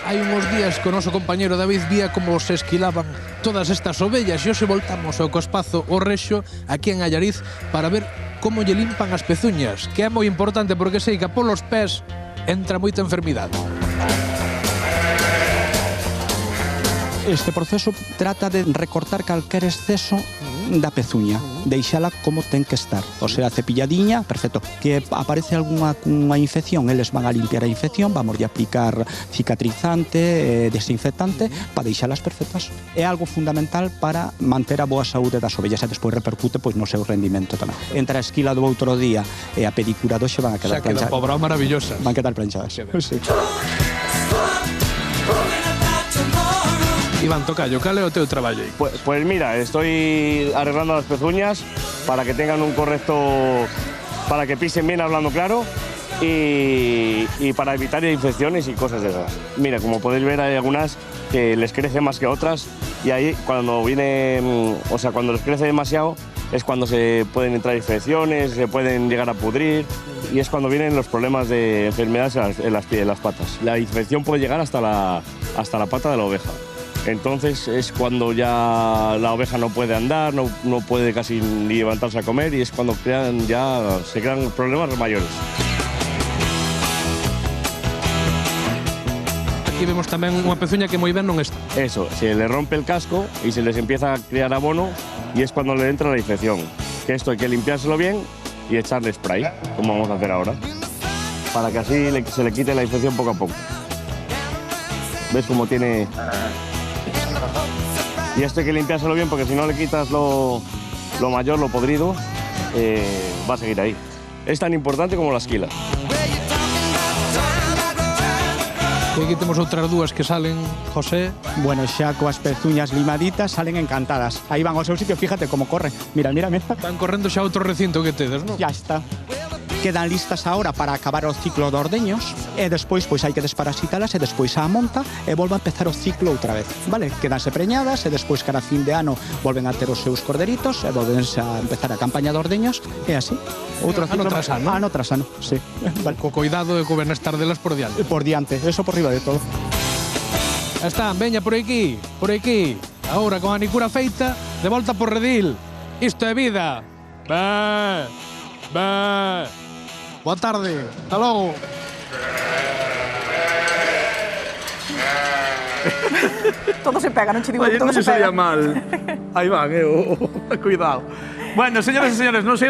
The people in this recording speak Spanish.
Hai uns días que o noso compañeiro David vía como se esquilaban todas estas ovellas e hoxe voltamos ao Cospazo o Rexo aquí en Allariz para ver como lle limpan as pezuñas, que é moi importante porque sei que polos pés entra moita enfermidade. Este proceso trata de recortar calquer exceso da pezuña, deixala como ten que estar, o sea, cepilladiña, perfecto. Que aparece algunha infección, eles van a limpiar a infección, vamos a aplicar cicatrizante, desinfectante, para deixalas perfectas. É algo fundamental para manter a boa saúde das ovellas e despois repercute pois no seu rendimento tamén. Entre a esquila do outro día e a pedicura doxe van a quedar planchadas. Xa queda pobrao maravillosa. Van a quedar planchadas. Sí. Iván Tocayo, cal é o teu traballo aí? Pues mira, estoy arreglando las pezuñas para que tengan un correcto, para que pisen bien hablando claro y para evitar infecciones y cosas de esas. Mira, como podéis ver hay algunas que les crece más que otras y ahí cuando viene, o sea, cuando les crece demasiado es cuando se pueden entrar infecciones, se pueden llegar a pudrir y es cuando vienen los problemas de enfermedades en las patas. La infección puede llegar hasta la pata de la oveja. Entonces es cuando ya la oveja no puede andar, no puede casi ni levantarse a comer y es cuando se crean problemas mayores. Aquí vemos tamén unha pezuña que moi ben non está. Eso, se le rompe el casco y se les empieza a crear abono y es cuando le entra la infección. Que esto hay que limpiárselo bien y echarle spray, como vamos a hacer ahora, para que así se le quite la infección poco a poco. ¿Ves cómo tiene...? Y esto hay que limpiárselo bien porque si no le quitas lo mayor, lo podrido, va a seguir ahí. Es tan importante como la esquila. E aquí temos outras dúas que salen, José. Bueno, xa coas pezuñas limaditas salen encantadas. Aí van ao seu sitio, fíjate como corren. Mira, mira, mira. Van correndo xa outro recinto que tedes, non? Ya está. Quedan listas ahora para acabar o ciclo de ordeños e despois pois hai que desparasitalas e despois a monta e volve a empezar o ciclo outra vez, vale? Quedanse preñadas e despois cara a fin de ano volven a ter os seus corderitos e volvense a empezar a campaña de ordeños e así. Outro ciclo tras ano. Ano tras ano, sí. Vale. Co coidado e co benestar delas por diante. Por diante, eso por riba de todo. Están, veña por aquí, por aquí. Ahora con a nicura feita, de volta por redil. Isto é vida. Bé, bé. Boa tarde, hasta logo. Todo se pega, non che digo que Oye, todo non se se pega. mal. Aí van, cuidado. Bueno, señoras e señores, non sei